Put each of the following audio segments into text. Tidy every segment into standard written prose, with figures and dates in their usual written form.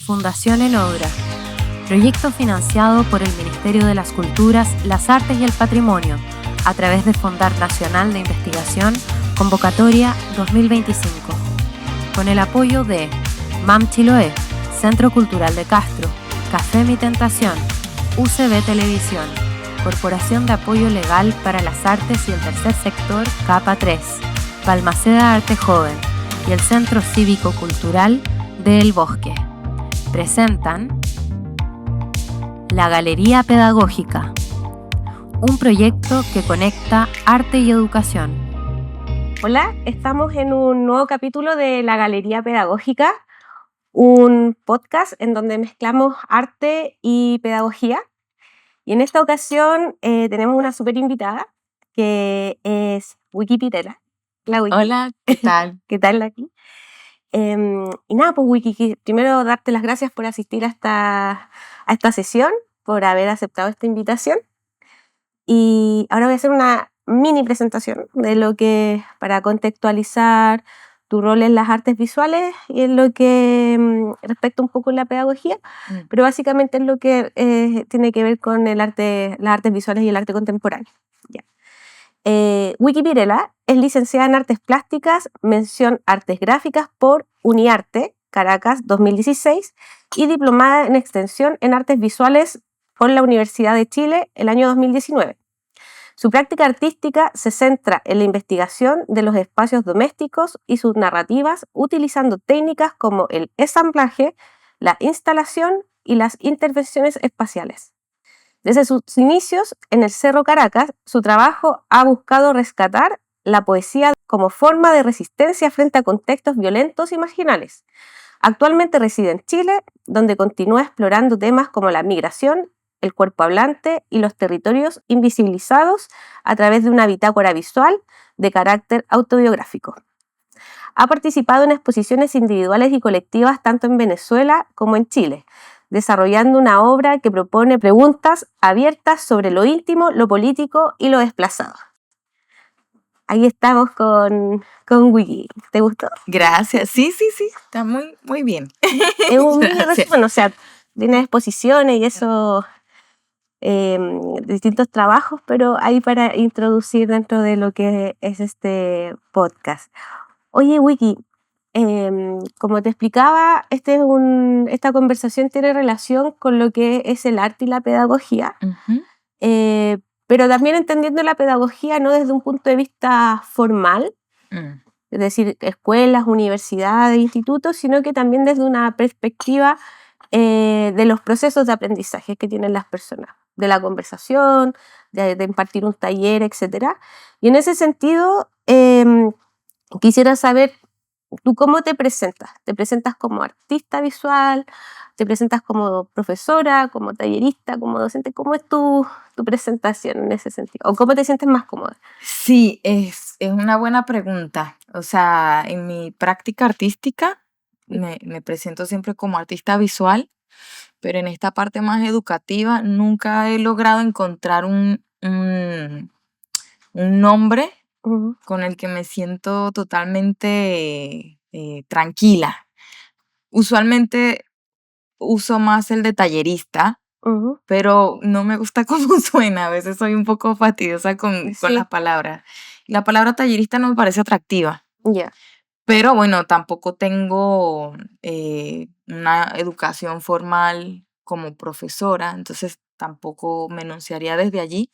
Fundación en Obra, proyecto financiado por el Ministerio de las Culturas, las Artes y el Patrimonio, a través de Fondar Nacional de Investigación, convocatoria 2025, con el apoyo de MAM Chiloé, Centro Cultural de Castro, Café Mi Tentación, UCB Televisión, Corporación de Apoyo Legal para las Artes y el Tercer Sector Capa 3, Balmaceda Arte Joven y el Centro Cívico Cultural de El Bosque. Presentan La Galería Pedagógica, un proyecto que conecta arte y educación. Hola, estamos en un nuevo capítulo de La Galería Pedagógica, un podcast en donde mezclamos arte y pedagogía. Y en esta ocasión tenemos una súper invitada que es Wiki Pitela. La Wiki. Hola, ¿qué tal? ¿Qué tal aquí? Y nada, pues Wiki, primero darte las gracias por asistir a esta sesión, por haber aceptado esta invitación. Y ahora voy a hacer una mini presentación de lo que, para contextualizar tu rol en las artes visuales y en lo que respecta un poco a la pedagogía, pero básicamente es lo que tiene que ver con el arte, las artes visuales y el arte contemporáneo. Ya. Wiki Pirela es licenciada en Artes Plásticas, mención Artes Gráficas por Uniarte, Caracas 2016, y diplomada en Extensión en Artes Visuales por la Universidad de Chile el año 2019. Su práctica artística se centra en la investigación de los espacios domésticos y sus narrativas, utilizando técnicas como el ensamblaje, la instalación y las intervenciones espaciales. Desde sus inicios en el Cerro Caracas, su trabajo ha buscado rescatar la poesía como forma de resistencia frente a contextos violentos y marginales. Actualmente reside en Chile, donde continúa explorando temas como la migración, el cuerpo hablante y los territorios invisibilizados a través de una bitácora visual de carácter autobiográfico. Ha participado en exposiciones individuales y colectivas tanto en Venezuela como en Chile, desarrollando una obra que propone preguntas abiertas sobre lo íntimo, lo político y lo desplazado. Ahí estamos con Wiki. ¿Te gustó? Gracias. Sí, está muy bien. Es un mini resumen, o sea, tiene exposiciones y eso, distintos trabajos, pero ahí para introducir dentro de lo que es este podcast. Oye, Wiki, como te explicaba, esta conversación tiene relación con lo que es el arte y la pedagogía, pero también entendiendo la pedagogía no desde un punto de vista formal, es decir, escuelas, universidades, institutos, sino que también desde una perspectiva de los procesos de aprendizaje que tienen las personas, de la conversación, de impartir un taller, etc. Y en ese sentido, quisiera saber, ¿tú cómo te presentas? ¿Te presentas como artista visual? ¿Te presentas como profesora, como tallerista, como docente? ¿Cómo es tu presentación en ese sentido? ¿O cómo te sientes más cómoda? Sí, es una buena pregunta. O sea, en mi práctica artística me presento siempre como artista visual, pero en esta parte más educativa nunca he logrado encontrar un nombre con el que me siento totalmente tranquila. Usualmente uso más el de tallerista, pero no me gusta cómo suena. A veces soy un poco fastidiosa con las palabras. La palabra tallerista no me parece atractiva. Ya. Pero bueno, tampoco tengo una educación formal como profesora, entonces tampoco me enunciaría desde allí,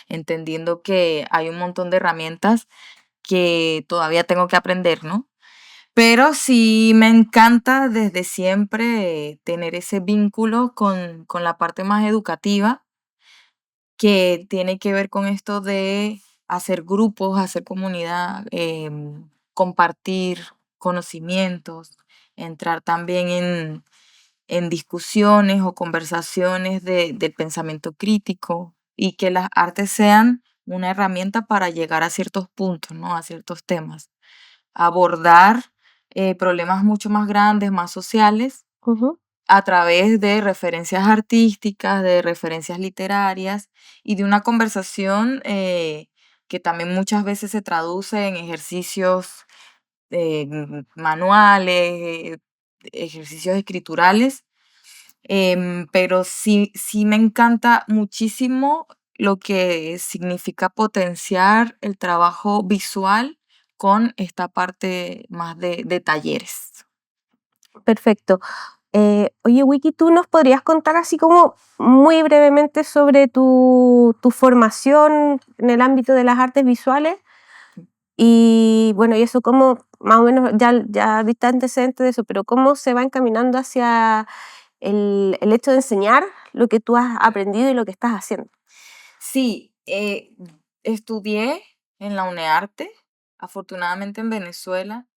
entendiendo que hay un montón de herramientas que todavía tengo que aprender, ¿no? Pero sí me encanta desde siempre tener ese vínculo con la parte más educativa, que tiene que ver con esto de hacer grupos, hacer comunidad, compartir conocimientos, entrar también en discusiones o conversaciones del pensamiento crítico y que las artes sean una herramienta para llegar a ciertos puntos, ¿no? A ciertos temas. Abordar problemas mucho más grandes, más sociales, a través de referencias artísticas, de referencias literarias y de una conversación que también muchas veces se traduce en ejercicios manuales, ejercicios escriturales, pero sí me encanta muchísimo lo que significa potenciar el trabajo visual con esta parte más de talleres. Perfecto. Oye, Wiki, ¿tú nos podrías contar así como muy brevemente sobre tu formación en el ámbito de las artes visuales? Y bueno, y eso cómo, más o menos, ya viste antecedentes de eso, pero cómo se va encaminando hacia el hecho de enseñar lo que tú has aprendido y lo que estás haciendo. Sí, estudié en la UNEARTE, afortunadamente en Venezuela.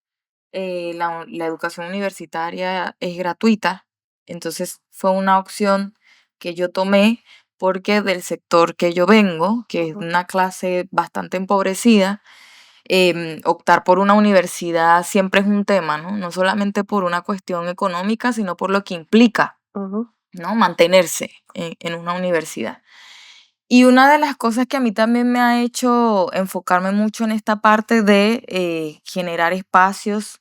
La educación universitaria es gratuita, entonces fue una opción que yo tomé porque del sector que yo vengo, que es Ujú, una clase bastante empobrecida, optar por una universidad siempre es un tema, ¿no? No solamente por una cuestión económica, sino por lo que implica, ujú, ¿no? Mantenerse en una universidad. Y una de las cosas que a mí también me ha hecho enfocarme mucho en esta parte de generar espacios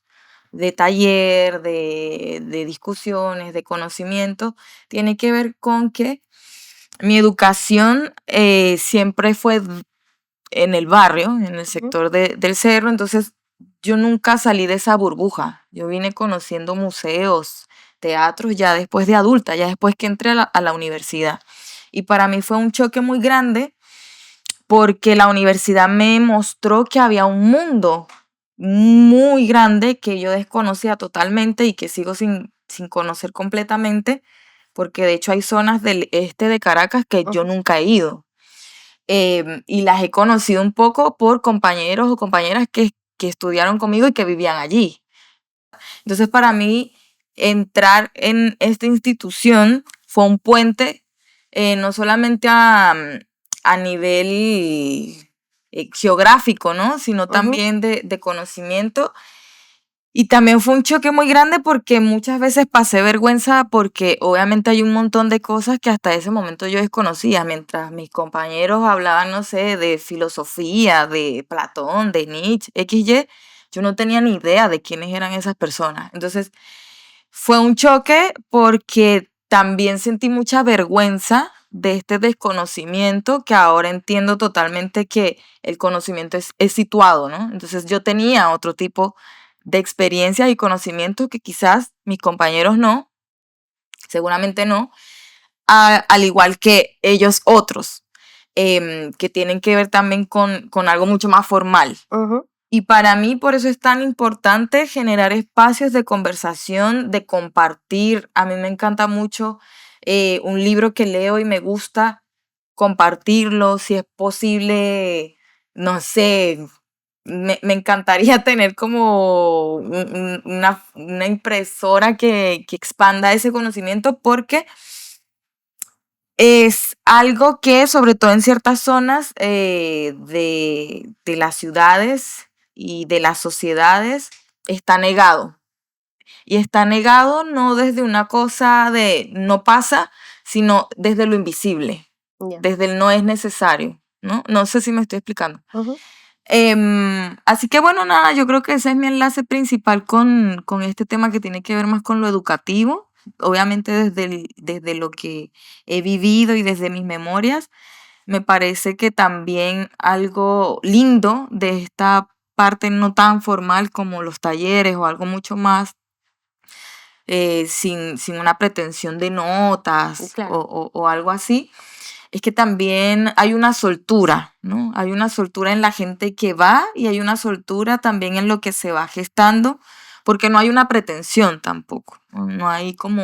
de taller, de discusiones, de conocimiento, tiene que ver con que mi educación siempre fue en el barrio, en el ujú, sector del cerro, entonces yo nunca salí de esa burbuja. Yo vine conociendo museos, teatros ya después de adulta, ya después que entré a la universidad. Y para mí fue un choque muy grande porque la universidad me mostró que había un mundo muy grande que yo desconocía totalmente y que sigo sin conocer completamente, porque de hecho hay zonas del este de Caracas que yo ujú. nunca he ido. Y las he conocido un poco por compañeros o compañeras que estudiaron conmigo y que vivían allí. Entonces, para mí, entrar en esta institución fue un puente, no solamente a nivel geográfico, ¿no? Sino Ujú, también de conocimiento. Y también fue un choque muy grande porque muchas veces pasé vergüenza porque obviamente hay un montón de cosas que hasta ese momento yo desconocía, mientras mis compañeros hablaban, no sé, de filosofía, de Platón, de Nietzsche, XY, yo no tenía ni idea de quiénes eran esas personas. Entonces fue un choque porque también sentí mucha vergüenza de este desconocimiento que ahora entiendo totalmente que el conocimiento es situado, ¿no? Entonces yo tenía otro tipo de experiencias y conocimientos que quizás mis compañeros no, seguramente no, al igual que ellos otros, que tienen que ver también con algo mucho más formal. ujú. Y para mí por eso es tan importante generar espacios de conversación, de compartir. A mí me encanta mucho un libro que leo y me gusta compartirlo, si es posible, no sé, me encantaría tener como una impresora que expanda ese conocimiento porque es algo que, sobre todo en ciertas zonas de las ciudades y de las sociedades, está negado. Y está negado no desde una cosa de no pasa, sino desde lo invisible, Ya. desde el no es necesario, ¿no? No sé si me estoy explicando. Ujú. Así que bueno, nada, yo creo que ese es mi enlace principal con este tema que tiene que ver más con lo educativo, obviamente desde lo que he vivido y desde mis memorias. Me parece que también algo lindo de esta parte no tan formal como los talleres o algo mucho más sin una pretensión de notas Claro. o algo así, es que también hay una soltura, ¿no? Hay una soltura en la gente que va y hay una soltura también en lo que se va gestando, porque no hay una pretensión tampoco, no, no hay como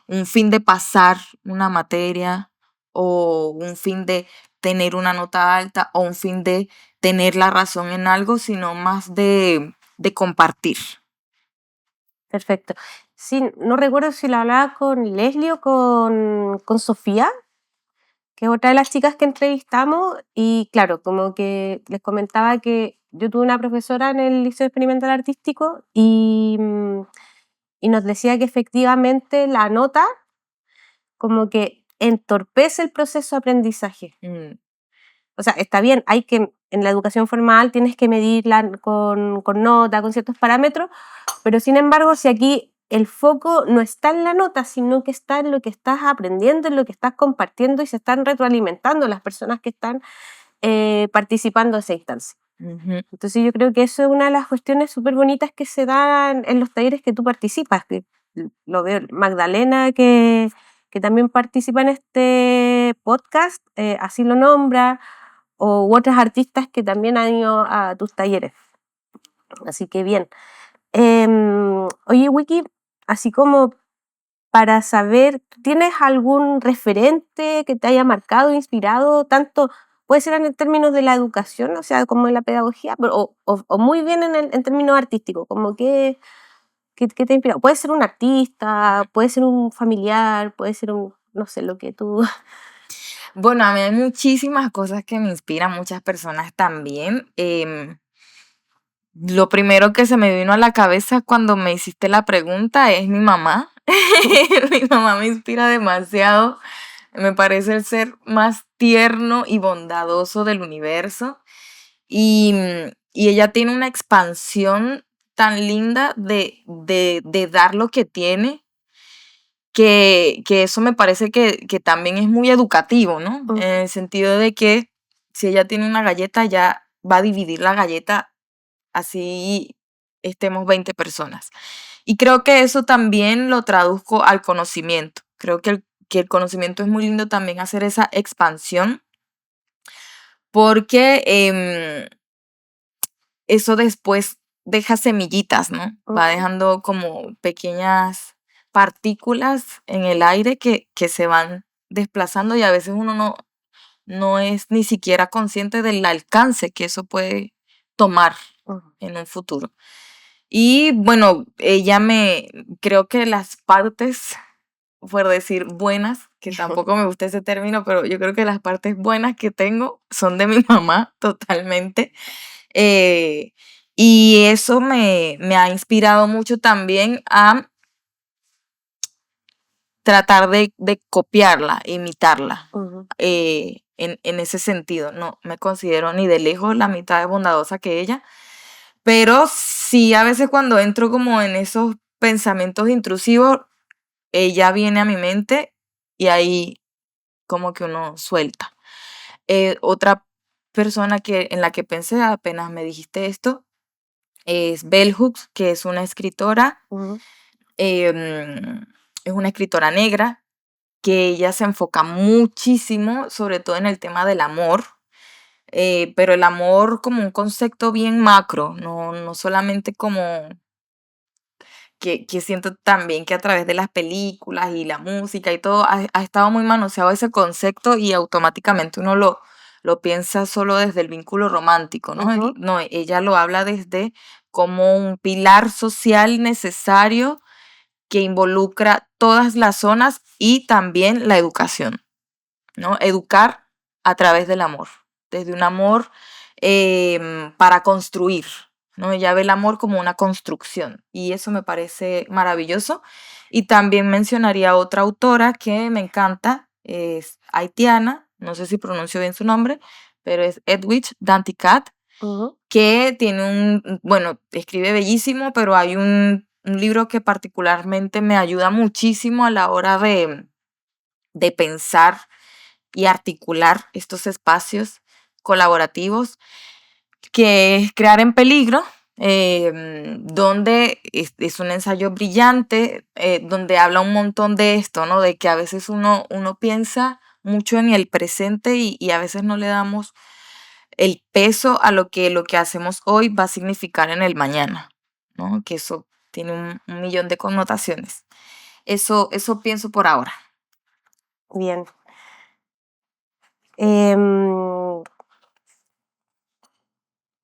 un fin de pasar una materia o un fin de tener una nota alta o un fin de tener la razón en algo, sino más de compartir. Perfecto. Sí, no recuerdo si lo hablaba con Leslie o con Sofía, que es otra de las chicas que entrevistamos, y claro, como que les comentaba que yo tuve una profesora en el Liceo Experimental Artístico y nos decía que efectivamente la nota como que entorpece el proceso de aprendizaje. Mm, O sea, está bien, hay que, en la educación formal tienes que medirla con nota, con ciertos parámetros, pero sin embargo, si aquí el foco no está en la nota, sino que está en lo que estás aprendiendo, en lo que estás compartiendo y se están retroalimentando las personas que están participando de esa instancia. Entonces yo creo que eso es una de las cuestiones súper bonitas que se dan en los talleres que tú participas, que lo veo Magdalena que también participa en este podcast, así lo nombra, u otras artistas que también han ido a tus talleres. Así que bien. Oye, Wiki, así como para saber, ¿tienes algún referente que te haya marcado, inspirado, tanto puede ser en términos de la educación, o sea, como en la pedagogía, pero, o muy bien en términos artísticos, como qué te ha inspirado? Puede ser un artista, puede ser un familiar, puede ser un, no sé, lo que tú... Bueno, a mí hay muchísimas cosas que me inspiran, muchas personas también. Lo primero que se me vino a la cabeza cuando me hiciste la pregunta es mi mamá. Mi mamá me inspira demasiado. Me parece el ser más tierno y bondadoso del universo. Y ella tiene una expansión tan linda de dar lo que tiene, que eso me parece que también es muy educativo, ¿no? En el sentido de que si ella tiene una galleta, ya va a dividir la galleta así estemos 20 personas. Y creo que eso también lo traduzco al conocimiento. Creo que el conocimiento es muy lindo también hacer esa expansión, porque eso después deja semillitas, ¿no? Va dejando como pequeñas partículas en el aire que se van desplazando y a veces uno no es ni siquiera consciente del alcance que eso puede tomar en un futuro. Y bueno, creo que las partes, por decir buenas, que tampoco me gusta ese término, pero yo creo que las partes buenas que tengo son de mi mamá totalmente. Y eso me ha inspirado mucho también a tratar de copiarla, imitarla. En ese sentido, no me considero ni de lejos la mitad de bondadosa que ella, pero sí a veces cuando entro como en esos pensamientos intrusivos, ella viene a mi mente y ahí como que uno suelta. Otra persona en la que pensé apenas me dijiste esto es Bell Hooks, que es una escritora, es una escritora negra, que ella se enfoca muchísimo, sobre todo en el tema del amor, pero el amor como un concepto bien macro, no solamente como que siento también que a través de las películas y la música y todo ha estado muy manoseado ese concepto y automáticamente uno lo piensa solo desde el vínculo romántico, ¿no? No, ella lo habla desde como un pilar social necesario que involucra todas las zonas y también la educación, ¿no? Educar a través del amor, desde un amor para construir, ¿no? Ella ve el amor como una construcción y eso me parece maravilloso. Y también mencionaría otra autora que me encanta, es haitiana, no sé si pronuncio bien su nombre, pero es Edwidge Danticat, que tiene bueno, escribe bellísimo, pero hay un libro que particularmente me ayuda muchísimo a la hora de pensar y articular estos espacios colaborativos, que es Crear en Peligro, donde es un ensayo brillante, donde habla un montón de esto, ¿no? De que a veces uno piensa mucho en el presente y a veces no le damos el peso a lo que hacemos hoy va a significar en el mañana, ¿no? Que eso tiene un millón de connotaciones. Eso pienso por ahora. Bien.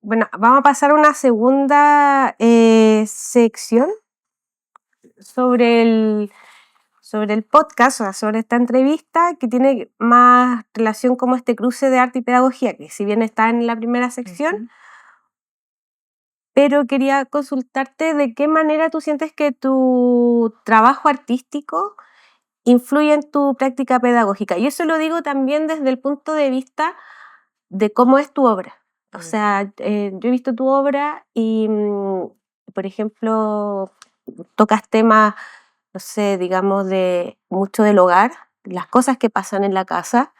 Bueno, vamos a pasar a una segunda sección sobre el podcast, o sea, sobre esta entrevista que tiene más relación como este cruce de arte y pedagogía, que si bien está en la primera sección, pero quería consultarte de qué manera tú sientes que tu trabajo artístico influye en tu práctica pedagógica. Y eso lo digo también desde el punto de vista de cómo es tu obra. O sea, yo he visto tu obra y, por ejemplo, tocas temas, no sé, digamos, de mucho del hogar, las cosas que pasan en la casa,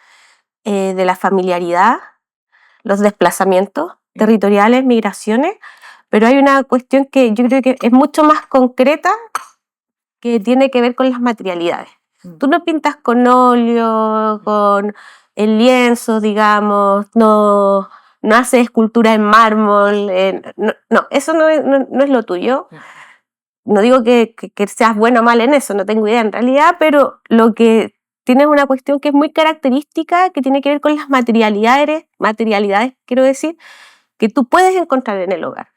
de la familiaridad, los desplazamientos territoriales, migraciones, pero hay una cuestión que yo creo que es mucho más concreta, que tiene que ver con las materialidades. Tú no pintas con óleo, con el lienzo, digamos, no haces escultura en mármol, no, eso no es lo tuyo. No digo que seas bueno o mal en eso, no tengo idea en realidad, pero lo que tienes una cuestión que es muy característica, que tiene que ver con las materialidades, quiero decir, que tú puedes encontrar en el hogar.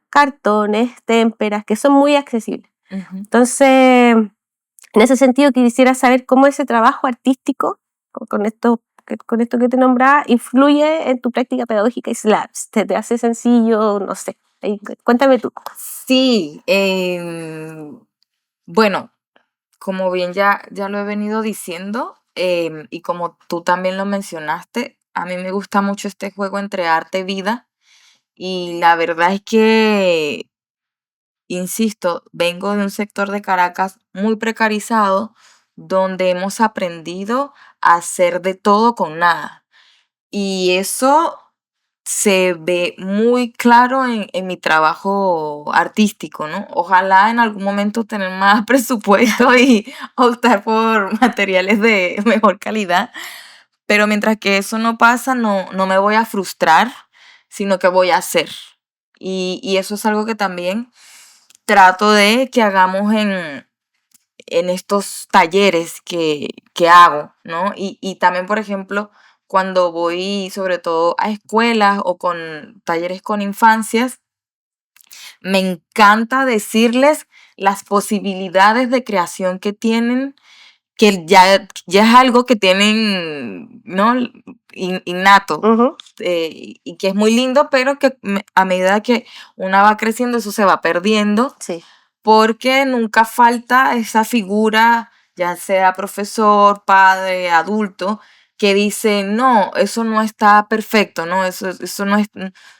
Cartones, témperas, que son muy accesibles. Entonces, en ese sentido quisiera saber cómo ese trabajo artístico, con esto que te nombraba, influye en tu práctica pedagógica y SLAPS. ¿Te hace sencillo? No sé. Cuéntame tú. Sí, bueno, como bien ya lo he venido diciendo, y como tú también lo mencionaste, a mí me gusta mucho este juego entre arte y vida, y la verdad es que, insisto, vengo de un sector de Caracas muy precarizado, donde hemos aprendido a hacer de todo con nada. Y eso se ve muy claro en mi trabajo artístico, ¿no? Ojalá en algún momento tener más presupuesto y optar por materiales de mejor calidad, pero mientras que eso no pasa, no me voy a frustrar, sino que voy a hacer. Y eso es algo que también trato de que hagamos en estos talleres que hago, ¿no? Y también, por ejemplo, cuando voy sobre todo a escuelas o con talleres con infancias, me encanta decirles las posibilidades de creación que tienen, que ya es algo que tienen, ¿no? Innato. Y que es muy lindo, pero que a medida que una va creciendo, eso se va perdiendo. Sí. Porque nunca falta esa figura, ya sea profesor, padre, adulto, que dice, no, eso no está perfecto, no, eso no es,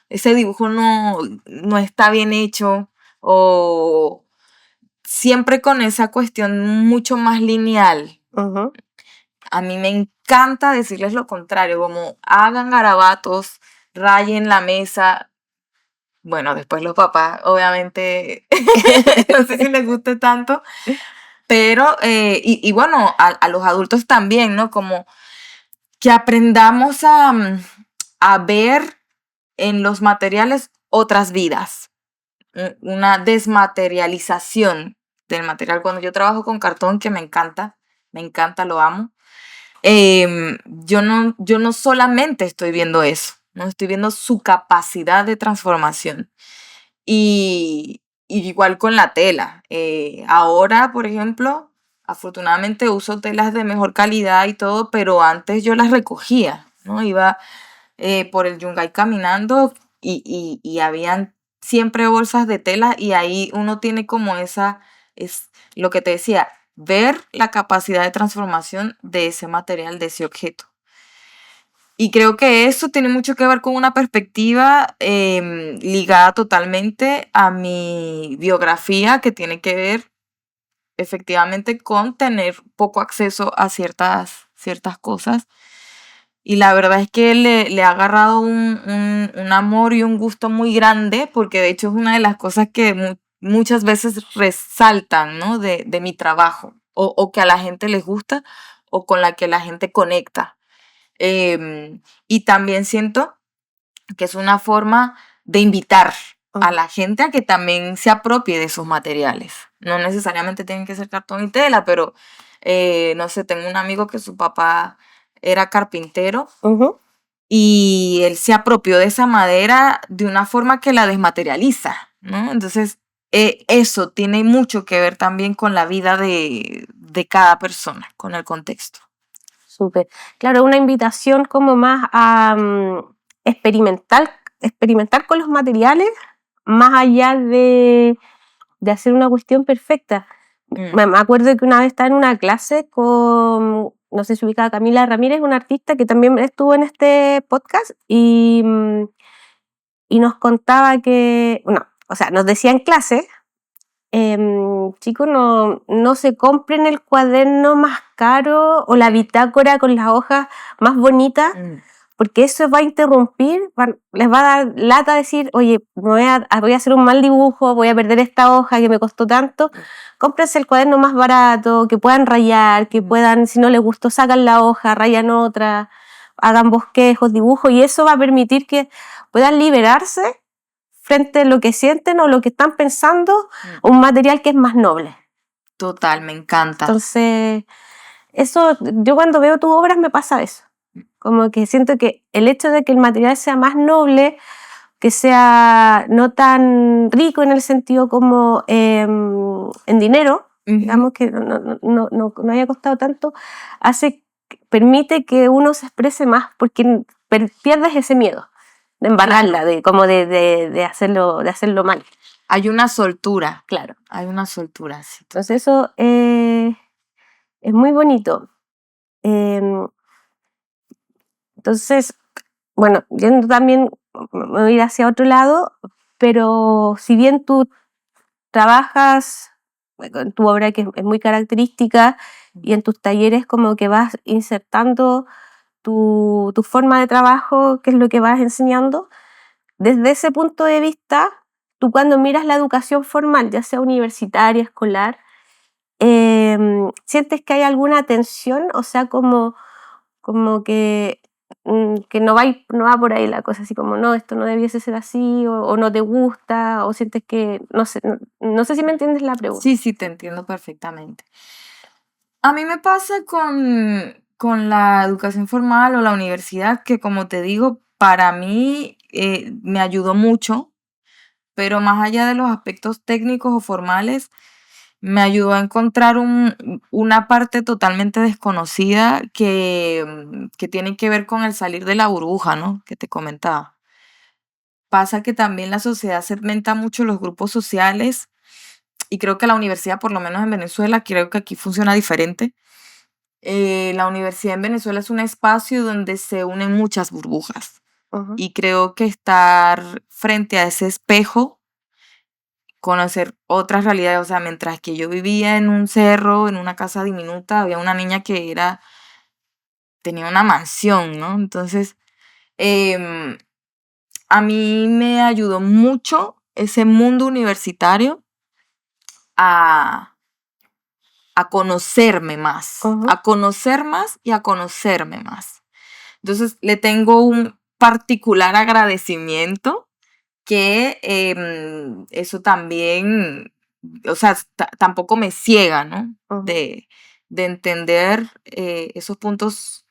ese dibujo no está bien hecho, o siempre con esa cuestión mucho más lineal. A mí me encanta decirles lo contrario, como hagan garabatos, rayen la mesa. Bueno, después los papás, obviamente, no sé si les guste tanto, pero, y bueno, a los adultos también, ¿no? Como que aprendamos a ver en los materiales otras vidas, una desmaterialización del material. Cuando yo trabajo con cartón, que me encanta, lo amo, yo no solamente estoy viendo eso, no estoy viendo su capacidad de transformación. Y igual con la tela. Ahora, por ejemplo, afortunadamente uso telas de mejor calidad y todo, pero antes yo las recogía, ¿no? Iba por el Yungay caminando y habían siempre bolsas de tela y ahí uno tiene como es lo que te decía, ver la capacidad de transformación de ese material, de ese objeto. Y creo que eso tiene mucho que ver con una perspectiva ligada totalmente a mi biografía, que tiene que ver efectivamente con tener poco acceso a ciertas cosas. Y la verdad es que le ha agarrado un amor y un gusto muy grande, porque de hecho es una de las cosas que muchas veces resaltan, ¿no? de mi trabajo, o que a la gente les gusta, o con la que la gente conecta. Y también siento que es una forma de invitar a la gente a que también se apropie de esos materiales. No necesariamente tienen que ser cartón y tela, pero no sé, tengo un amigo que su papá era carpintero y él se apropió de esa madera de una forma que la desmaterializa, ¿no? Entonces, eso tiene mucho que ver también con la vida de cada persona, con el contexto. Súper. Claro, una invitación como más a experimentar con los materiales, más allá de hacer una cuestión perfecta. Me acuerdo que una vez estaba en una clase con, no sé si ubicaba, Camila Ramírez, una artista que también estuvo en este podcast, y nos contaba que, bueno, o sea, nos decía en clase chicos, no se compren el cuaderno más caro o la bitácora con las hojas más bonitas, porque eso va a interrumpir, les va a dar lata decir, oye, voy a hacer un mal dibujo, voy a perder esta hoja que me costó tanto. Cómprense el cuaderno más barato, que puedan rayar, que puedan, si no les gustó, sacan la hoja, rayan otra, hagan bosquejos, dibujos, y eso va a permitir que puedan liberarse frente a lo que sienten o lo que están pensando, un material que es más noble. Total, me encanta. Entonces, eso, yo cuando veo tus obras me pasa eso. Como que siento que el hecho de que el material sea más noble, que sea no tan rico en el sentido como en dinero, digamos que no haya costado tanto, permite que uno se exprese más porque pierdes ese miedo de embarrarla, de hacerlo mal. Hay una soltura. Claro. Hay una soltura, sí. Entonces eso es muy bonito. Entonces, bueno, yo también me voy a ir hacia otro lado, pero si bien tú trabajas en tu obra que es muy característica y en tus talleres como que vas insertando tu forma de trabajo, que es lo que vas enseñando, desde ese punto de vista, tú cuando miras la educación formal, ya sea universitaria, escolar, ¿sientes que hay alguna tensión? O sea, como que no va por ahí la cosa, así como, no, esto no debiese ser así, o no te gusta, o sientes que, no sé si me entiendes la pregunta. Sí, te entiendo perfectamente. A mí me pasa con la educación formal o la universidad, que como te digo, para mí me ayudó mucho, pero más allá de los aspectos técnicos o formales, me ayudó a encontrar una parte totalmente desconocida que tiene que ver con el salir de la burbuja, ¿no? Que te comentaba. Pasa que también la sociedad segmenta mucho los grupos sociales y creo que la universidad, por lo menos en Venezuela, creo que aquí funciona diferente. La universidad en Venezuela es un espacio donde se unen muchas burbujas y creo que estar frente a ese espejo, conocer otras realidades, o sea, mientras que yo vivía en un cerro, en una casa diminuta, había una niña que tenía una mansión, ¿no? Entonces, a mí me ayudó mucho ese mundo universitario a conocerme más, a conocer más y a conocerme más. Entonces, le tengo un particular agradecimiento que eso también, o sea, tampoco me ciega, ¿no? De entender esos puntos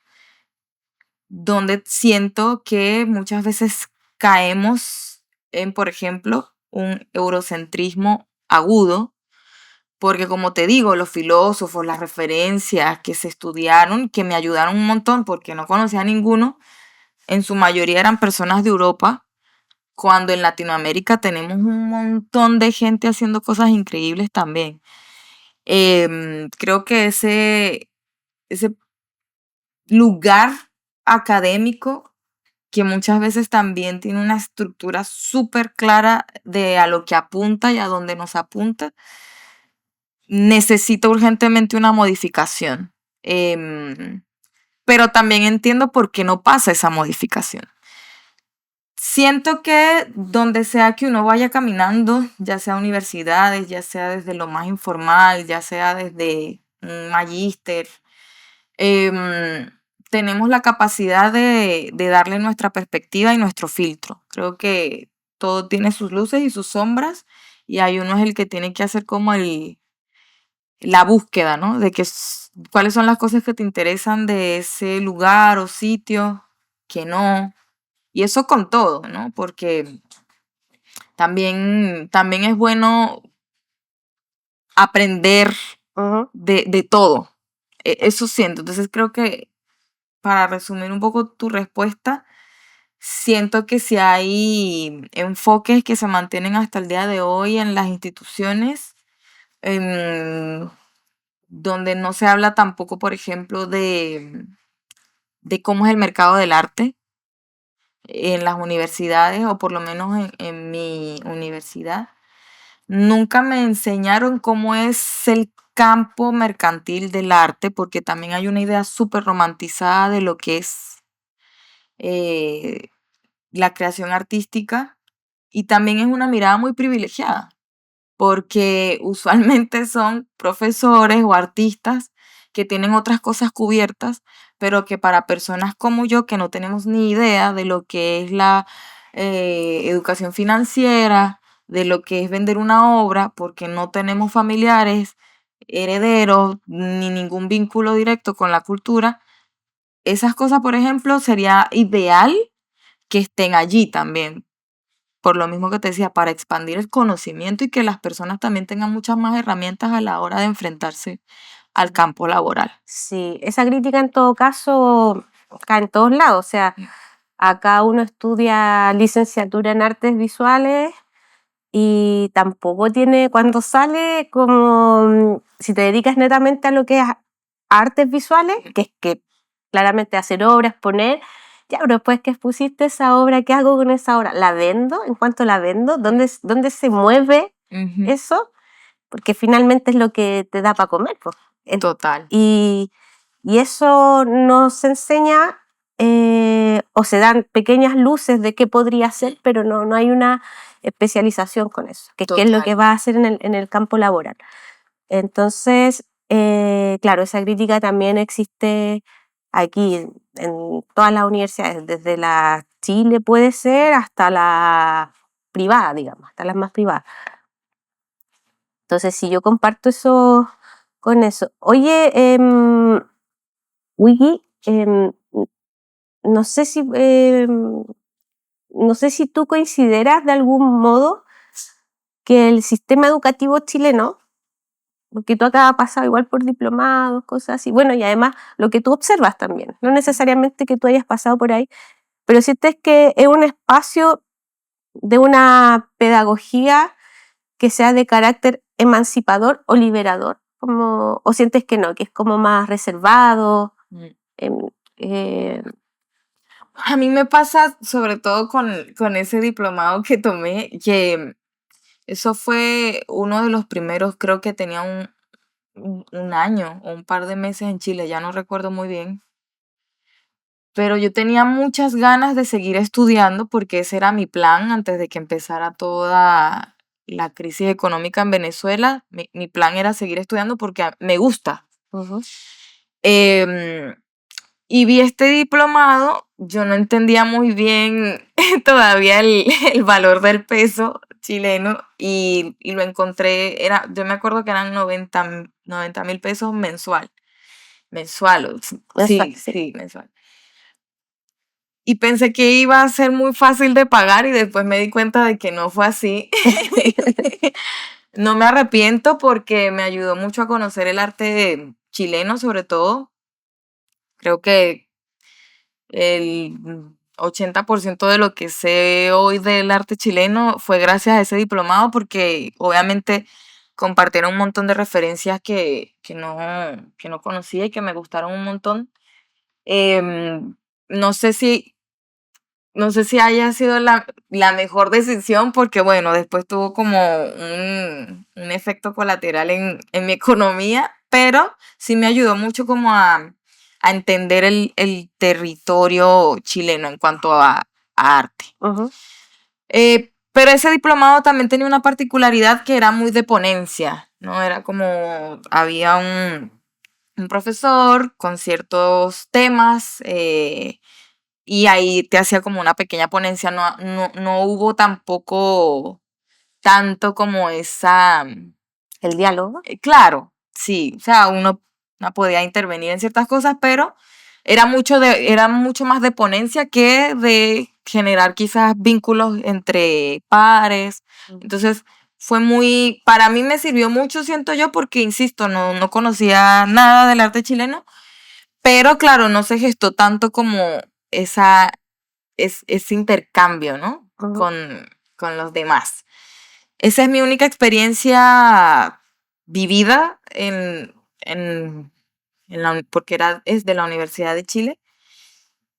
donde siento que muchas veces caemos en, por ejemplo, un eurocentrismo agudo, porque como te digo, los filósofos, las referencias que se estudiaron, que me ayudaron un montón porque no conocía a ninguno, en su mayoría eran personas de Europa, cuando en Latinoamérica tenemos un montón de gente haciendo cosas increíbles también. Creo que ese lugar académico, que muchas veces también tiene una estructura súper clara de a lo que apunta y a dónde nos apunta, necesita urgentemente una modificación. Pero también entiendo por qué no pasa esa modificación. Siento que donde sea que uno vaya caminando, ya sea universidades, ya sea desde lo más informal, ya sea desde un magíster, tenemos la capacidad de darle nuestra perspectiva y nuestro filtro. Creo que todo tiene sus luces y sus sombras y hay uno es el que tiene que hacer como la búsqueda, ¿no? De cuáles son las cosas que te interesan de ese lugar o sitio, que no. Y eso con todo, ¿no? Porque también es bueno aprender de todo. Eso siento. Entonces creo que, para resumir un poco tu respuesta, siento que si hay enfoques que se mantienen hasta el día de hoy en las instituciones, donde no se habla tampoco, por ejemplo, de cómo es el mercado del arte en las universidades, o por lo menos en mi universidad, nunca me enseñaron cómo es el campo mercantil del arte, porque también hay una idea súper romantizada de lo que es eh, la creación artística y también es una mirada muy privilegiada, porque usualmente son profesores o artistas que tienen otras cosas cubiertas, pero que para personas como yo que no tenemos ni idea de lo que es la educación financiera, de lo que es vender una obra, porque no tenemos familiares, herederos, ni ningún vínculo directo con la cultura, esas cosas, por ejemplo, sería ideal que estén allí también, por lo mismo que te decía, para expandir el conocimiento y que las personas también tengan muchas más herramientas a la hora de enfrentarse al campo laboral. Sí, esa crítica en todo caso cae en todos lados. O sea, acá uno estudia licenciatura en artes visuales y tampoco tiene, cuando sale, como si te dedicas netamente a lo que es artes visuales, que es que claramente hacer obras, poner, ya, pero después que expusiste esa obra, ¿qué hago con esa obra? ¿La vendo? ¿En cuanto la vendo? ¿Dónde se mueve eso? Porque finalmente es lo que te da para comer, pues. Total. Y eso nos enseña, o se dan pequeñas luces de qué podría ser, pero no hay una especialización con eso, que qué es lo que Total. va a hacer en el campo laboral. Entonces, claro, esa crítica también existe aquí en todas las universidades, desde la Chile puede ser hasta la privada, digamos, hasta las más privadas. Entonces, si yo comparto eso con eso. Oye, Wiki, no sé si, no sé si tú consideras de algún modo que el sistema educativo chileno, porque tú acá has pasado igual por diplomados, cosas así, bueno, y además lo que tú observas también, no necesariamente que tú hayas pasado por ahí, pero sientes que es un espacio de una pedagogía que sea de carácter emancipador o liberador, como, o sientes que no, que es como más reservado. Mm. em, eh, A mí me pasa sobre todo con ese diplomado que tomé, que eso fue uno de los primeros, creo que tenía un año o un par de meses en Chile, ya no recuerdo muy bien. Pero yo tenía muchas ganas de seguir estudiando porque ese era mi plan antes de que empezara toda la crisis económica en Venezuela. Mi plan era seguir estudiando porque me gusta. ujú. Em, y vi este diplomado, yo no entendía muy bien todavía el valor del peso chileno y lo encontré, yo me acuerdo que eran 90.000 pesos mensual, Mensual, sí, sí. sí, mensual. Y pensé que iba a ser muy fácil de pagar y después me di cuenta de que no fue así. No me arrepiento porque me ayudó mucho a conocer el arte chileno, sobre todo. Creo que el 80% de lo que sé hoy del arte chileno fue gracias a ese diplomado porque obviamente compartieron un montón de referencias que no conocía y que me gustaron un montón. Em, no sé si No sé si haya sido la mejor decisión porque, bueno, después tuvo como un efecto colateral en mi economía, pero sí me ayudó mucho como a entender el territorio chileno en cuanto a arte. Ujú. Pero ese diplomado también tenía una particularidad que era muy de ponencia, ¿no? Era como, había un profesor con ciertos temas, y ahí te hacía como una pequeña ponencia, no hubo tampoco tanto como esa, El diálogo. claro, sí, o sea, uno no podía intervenir en ciertas cosas, pero era mucho más de ponencia que de generar quizás vínculos entre pares. Entonces, para mí me sirvió mucho, siento yo, porque, insisto, no conocía nada del arte chileno, pero claro, no se gestó tanto como ese intercambio, ¿no? Ujú. Con los demás. Esa es mi única experiencia vivida porque es de la Universidad de Chile.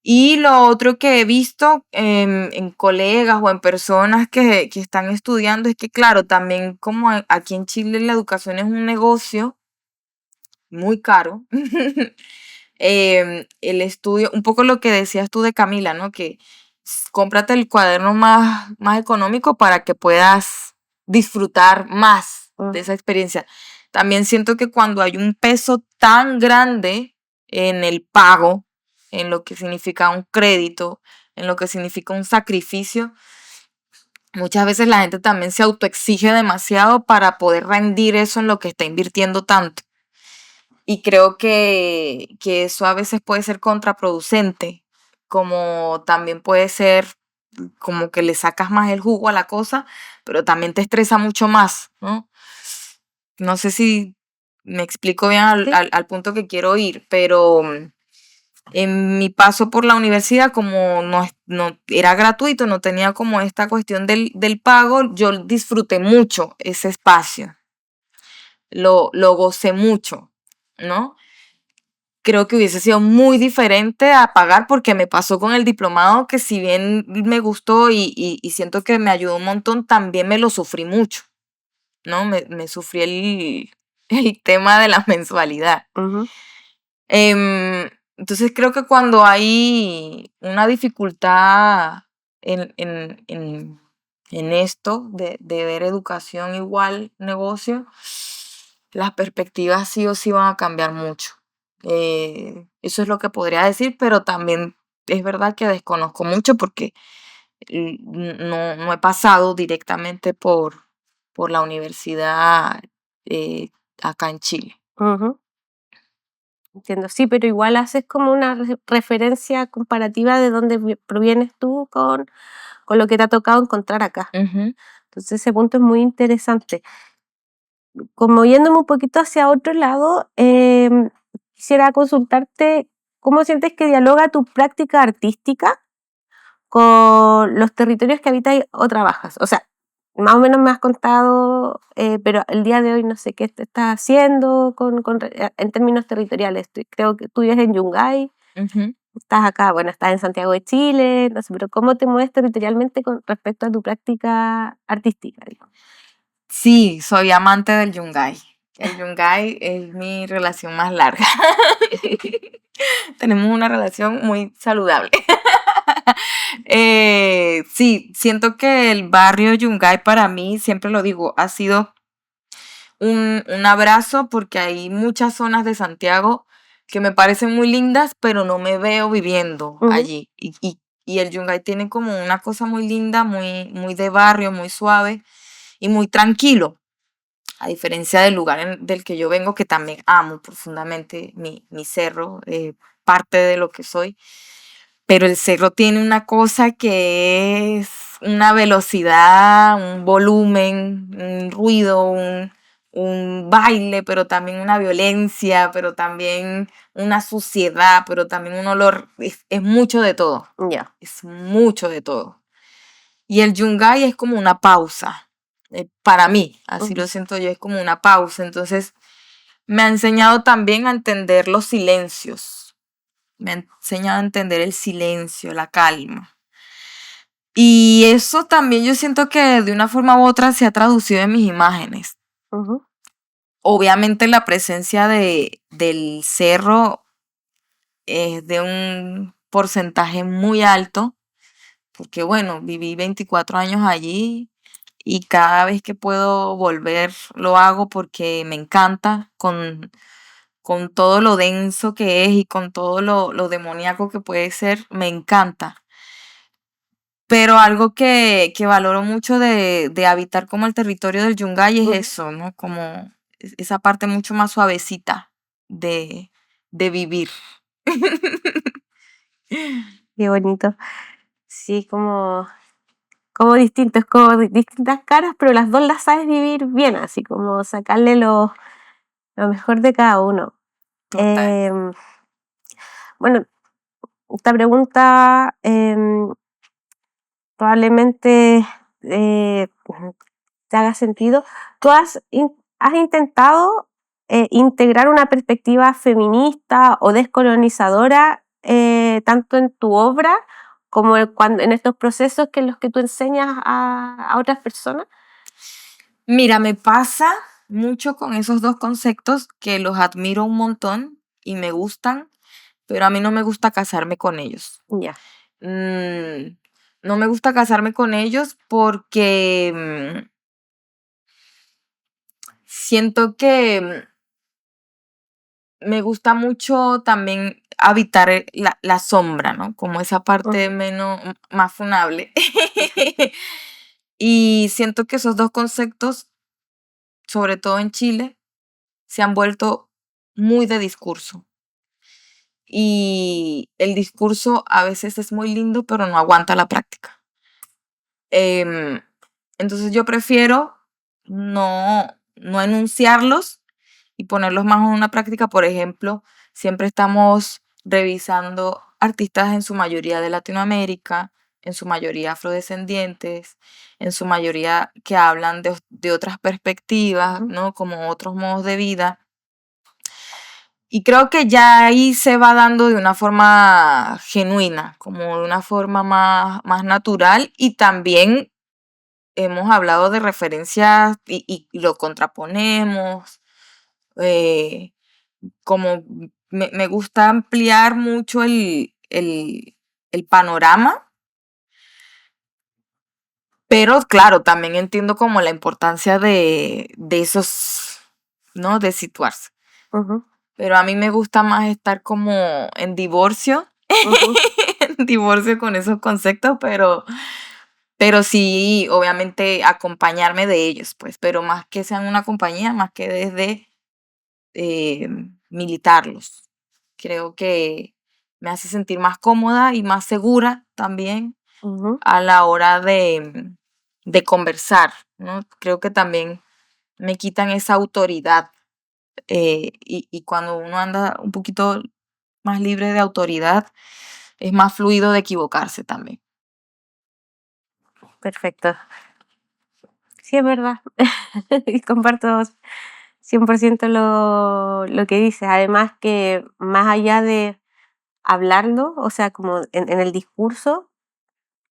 Y lo otro que he visto en colegas o en personas que están estudiando es que, claro, también como aquí en Chile la educación es un negocio muy caro, el estudio, un poco lo que decías tú de Camila, ¿no? Que cómprate el cuaderno más económico para que puedas disfrutar más de esa experiencia. También siento que cuando hay un peso tan grande en el pago, en lo que significa un crédito, en lo que significa un sacrificio, muchas veces la gente también se autoexige demasiado para poder rendir eso en lo que está invirtiendo tanto. Y creo que eso a veces puede ser contraproducente, como también puede ser como que le sacas más el jugo a la cosa, pero también te estresa mucho más, ¿no? No sé si me explico bien Sí. al punto que quiero ir, pero en mi paso por la universidad, como no era gratuito, no tenía como esta cuestión del pago, yo disfruté mucho ese espacio, lo gocé mucho, ¿no? Creo que hubiese sido muy diferente a pagar porque me pasó con el diplomado que si bien me gustó y siento que me ayudó un montón, también me lo sufrí mucho, ¿no? Me sufrí el tema de la mensualidad. Ujú. Entonces creo que cuando hay una dificultad en esto de ver educación igual negocio, las perspectivas sí o sí van a cambiar mucho. Eso es lo que podría decir, pero también es verdad que desconozco mucho porque no he pasado directamente por la universidad eh, acá en Chile. Ujú. Entiendo, sí, pero igual haces como una referencia comparativa de dónde provienes tú con lo que te ha tocado encontrar acá. Ujú. Entonces ese punto es muy interesante. Como yéndome un poquito hacia otro lado, quisiera consultarte cómo sientes que dialoga tu práctica artística con los territorios que habitas o trabajas. O sea, más o menos me has contado, pero el día de hoy no sé qué te estás haciendo en términos territoriales. Creo que tú vives en Yungay, Ujú. estás acá, bueno, estás en Santiago de Chile, no sé, pero ¿cómo te mueves territorialmente con respecto a tu práctica artística? Digo? Sí, soy amante del Yungay. El Yungay es mi relación más larga. Tenemos una relación muy saludable. Sí, siento que el barrio Yungay para mí, siempre lo digo, ha sido un abrazo porque hay muchas zonas de Santiago que me parecen muy lindas, pero no me veo viviendo Ujú, allí. Y el Yungay tiene como una cosa muy linda, muy de barrio, muy suave y muy tranquilo. A diferencia del lugar del que yo vengo, que también amo profundamente mi cerro, parte de lo que soy, pero el cerro tiene una cosa que es una velocidad, un volumen, un ruido, un baile, pero también una violencia, pero también una suciedad, pero también un olor, es mucho de todo, ya. es mucho de todo. Y el Yungay es como una pausa, para mí, así Ujú, lo siento yo, es como una pausa. Entonces, me ha enseñado también a entender los silencios, me ha enseñado a entender el silencio, la calma. Y eso también yo siento que de una forma u otra se ha traducido en mis imágenes. ujú, Obviamente la presencia del cerro es de un porcentaje muy alto, porque bueno, viví 24 años allí y cada vez que puedo volver lo hago porque me encanta con todo lo denso que es y con todo lo demoníaco que puede ser, me encanta. Pero algo que valoro mucho de habitar como el territorio del Yungay es ujú. eso, ¿no? Como esa parte mucho más suavecita de vivir. Qué bonito. Sí, como distintos, como distintas caras, pero las dos las sabes vivir bien, así como sacarle lo mejor de cada uno. Total. Em, bueno, esta pregunta probablemente eh, te haga sentido. ¿Tú has intentado integrar una perspectiva feminista o descolonizadora tanto en tu obra como en estos procesos en los que tú enseñas a otras personas? Mira, me pasa mucho con esos dos conceptos que los admiro un montón y me gustan, pero a mí no me gusta casarme con ellos. Ya. Mm, no me gusta casarme con ellos porque siento que me gusta mucho también habitar la sombra, ¿no? Como esa parte más funable. Y siento que esos dos conceptos, sobre todo en Chile, se han vuelto muy de discurso. Y el discurso a veces es muy lindo, pero no aguanta la práctica. Em, entonces yo prefiero no enunciarlos y ponerlos más en una práctica. Por ejemplo, siempre estamos revisando artistas en su mayoría de Latinoamérica, en su mayoría afrodescendientes, en su mayoría que hablan de otras perspectivas, ¿no? Como otros modos de vida. Y creo que ya ahí se va dando de una forma genuina, como de una forma más natural, y también hemos hablado de referencias y lo contraponemos. Como me gusta ampliar mucho el panorama, pero claro, también entiendo como la importancia de esos, ¿no? De situarse. Ujú, Pero a mí me gusta más estar como en divorcio, ujú. en divorcio con esos conceptos, pero sí, obviamente, acompañarme de ellos, pues, pero más que sean una compañía, más que desde militarlos. Creo que me hace sentir más cómoda y más segura también Ujú. a la hora de conversar, ¿no? Creo que también me quitan esa autoridad, y cuando uno anda un poquito más libre de autoridad, es más fluido de equivocarse también. Perfecto. Sí, es verdad. Y comparto 100% lo que dices. Además que más allá de hablarlo, o sea, como en el discurso,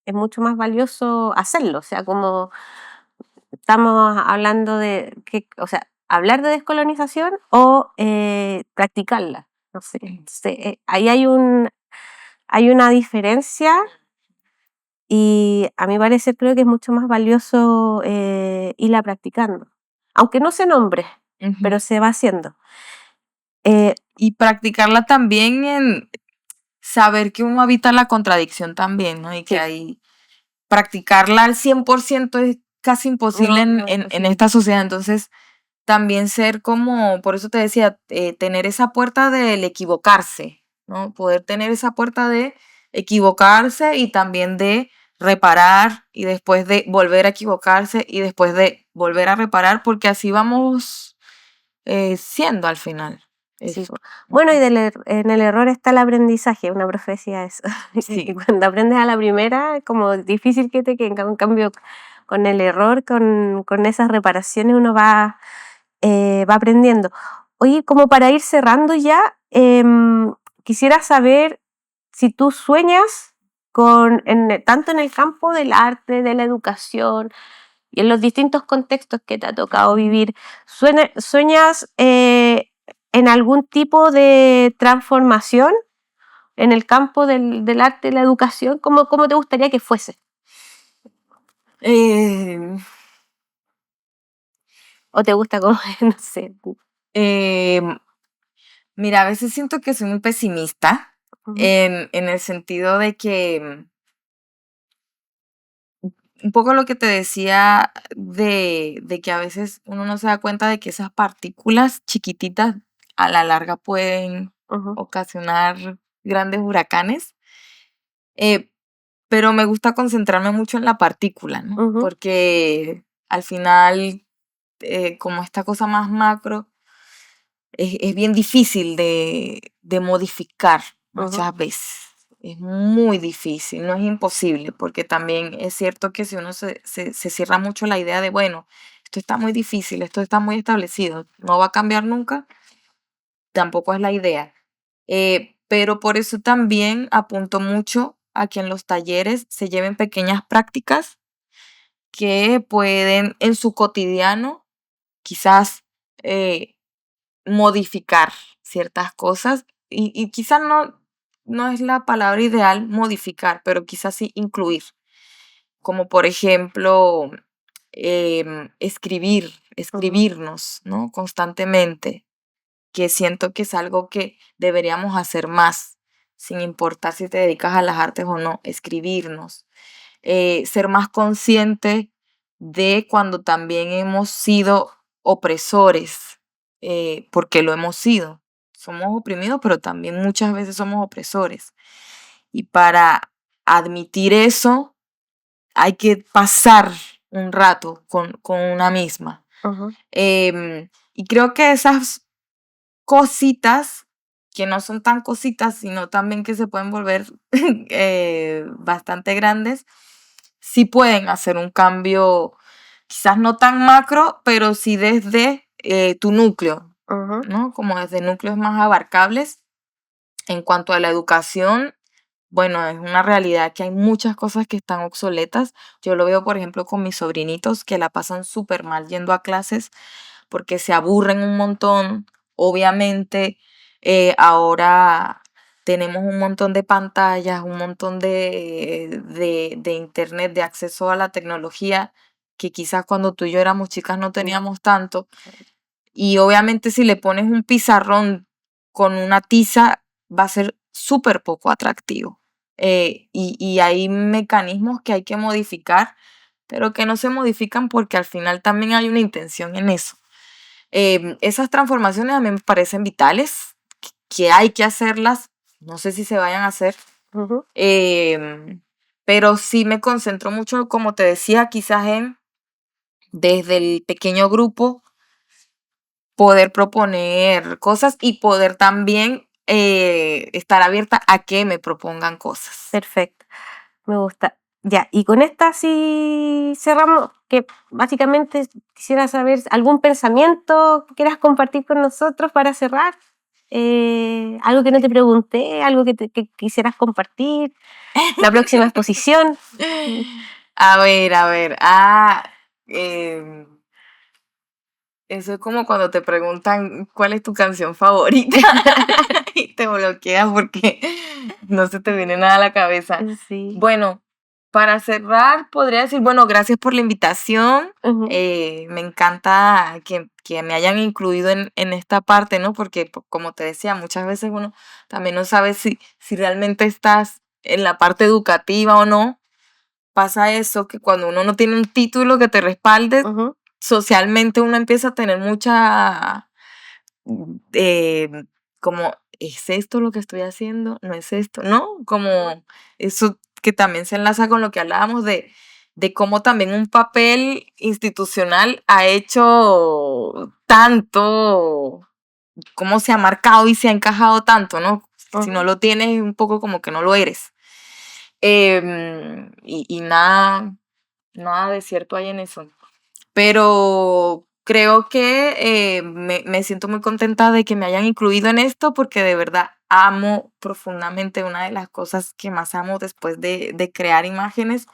es mucho más valioso hacerlo. O sea, como estamos hablando o sea, hablar de descolonización o practicarla. No sé. Entonces, ahí hay una diferencia y a mi parecer creo que es mucho más valioso irla practicando. Aunque no se nombre, Ujú. pero se va haciendo. Eh, Y practicarla también en saber que uno habita la contradicción también, ¿no? Y que sí, hay practicarla al 100% es casi imposible no, en, no es en posible. esta sociedad. Entonces, también ser como, por eso te decía, tener esa puerta del equivocarse, ¿no? Poder tener esa puerta de equivocarse y también de reparar y después de volver a equivocarse y después de volver a reparar, porque así vamos siendo al final. Sí, Eso. bueno, y en el error está el aprendizaje, una profecía eso. Que Sí. cuando aprendes a la primera, es como difícil que te quede. En cambio, con el error, con esas reparaciones, uno va aprendiendo. Oye, como para ir cerrando ya, quisiera saber si tú sueñas tanto en el campo del arte, de la educación y en los distintos contextos que te ha tocado vivir, ¿sueñas en algún tipo de transformación en el campo del arte y la educación? ¿Cómo te gustaría que fuese? Eh, ¿O te gusta como, no sé? em, Mira, a veces siento que soy muy pesimista Ujú, en el sentido de que un poco lo que te decía de que a veces uno no se da cuenta de que esas partículas chiquititas a la larga pueden ujú, ocasionar grandes huracanes, eh, pero me gusta concentrarme mucho en la partícula, ¿no? ujú, Porque al final, como esta cosa más macro, es bien difícil de modificar ujú. muchas veces. Es muy difícil, no es imposible, porque también es cierto que si uno se cierra mucho la idea de, bueno, esto está muy difícil, esto está muy establecido, no va a cambiar nunca, tampoco es la idea. pero por eso también apunto mucho a que en los talleres se lleven pequeñas prácticas que pueden en su cotidiano quizás modificar ciertas cosas y quizás no es la palabra ideal modificar, pero quizás sí incluir, como por ejemplo escribirnos, ¿no? Constantemente, que siento que es algo que deberíamos hacer más, sin importar si te dedicas a las artes o no, escribirnos, ser más consciente de cuando también hemos sido opresores, porque lo hemos sido. Somos oprimidos, pero también muchas veces somos opresores. Y para admitir eso, hay que pasar un rato con una misma. Ujú. Y creo que esas cositas, que no son tan cositas, sino también que se pueden volver bastante grandes, sí pueden hacer un cambio, quizás no tan macro, pero sí desde tu núcleo, Ujú. ¿no? Como desde núcleos más abarcables. En cuanto a la educación, bueno, es una realidad que hay muchas cosas que están obsoletas. Yo lo veo, por ejemplo, con mis sobrinitos que la pasan súper mal yendo a clases porque se aburren un montón. Obviamente, ahora tenemos un montón de pantallas, un montón de internet, de acceso a la tecnología, que quizás cuando tú y yo éramos chicas no teníamos tanto. Y obviamente si le pones un pizarrón con una tiza, va a ser súper poco atractivo. Y hay mecanismos que hay que modificar, pero que no se modifican porque al final también hay una intención en eso. Esas transformaciones a mí me parecen vitales, que hay que hacerlas. No sé si se vayan a hacer, Ujú. pero sí me concentro mucho, como te decía, quizás en desde el pequeño grupo poder proponer cosas y poder también estar abierta a que me propongan cosas. Perfecto, me gusta. Ya, y con esta sí cerramos, que básicamente quisiera saber algún pensamiento que quieras compartir con nosotros para cerrar. Algo que no te pregunté, algo que quisieras compartir, la próxima exposición. A ver. Eso es como cuando te preguntan cuál es tu canción favorita y te bloqueas porque no se te viene nada a la cabeza. Sí. Bueno, para cerrar, podría decir, bueno, gracias por la invitación. Ujú. Me encanta que me hayan incluido en esta parte, ¿no? Porque, como te decía, muchas veces uno también no sabe si realmente estás en la parte educativa o no. Pasa eso, que cuando uno no tiene un título que te respalde, Ujú. socialmente uno empieza a tener mucha, como, ¿es esto lo que estoy haciendo? ¿No es esto? ¿No? Como eso que también se enlaza con lo que hablábamos de cómo también un papel institucional ha hecho tanto, cómo se ha marcado y se ha encajado tanto, ¿no? Si no Ujú. lo tienes, es un poco como que no lo eres. Y nada de cierto hay en eso. Pero creo que me siento muy contenta de que me hayan incluido en esto porque de verdad amo profundamente. Una de las cosas que más amo después de crear imágenes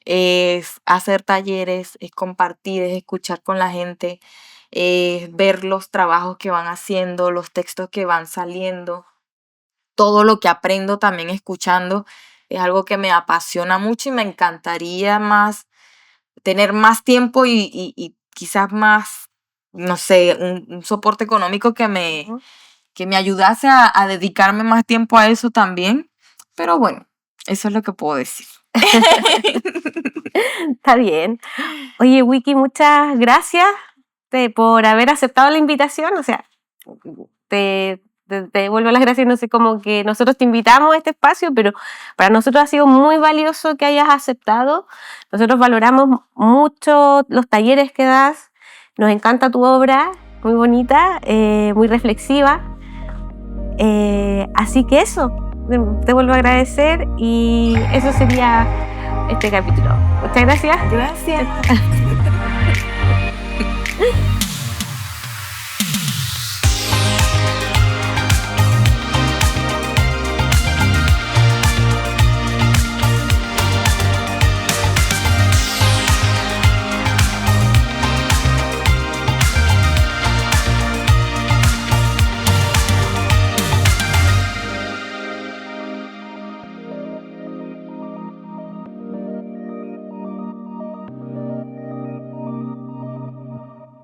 es hacer talleres, es compartir, es escuchar con la gente, es ver los trabajos que van haciendo, los textos que van saliendo, todo lo que aprendo también escuchando. Es algo que me apasiona mucho y me encantaría tener más tiempo y quizás más, no sé, un soporte económico Ujú. que me ayudase a dedicarme más tiempo a eso también. Pero bueno, eso es lo que puedo decir. Está bien. Oye, Wiki, muchas gracias por haber aceptado la invitación. O sea, te devuelvo las gracias, no sé, como que nosotros te invitamos a este espacio, pero para nosotros ha sido muy valioso que hayas aceptado. Nosotros valoramos mucho los talleres que das, nos encanta tu obra, muy bonita, muy reflexiva. Así que eso, te vuelvo a agradecer y eso sería este capítulo. Muchas gracias. Gracias.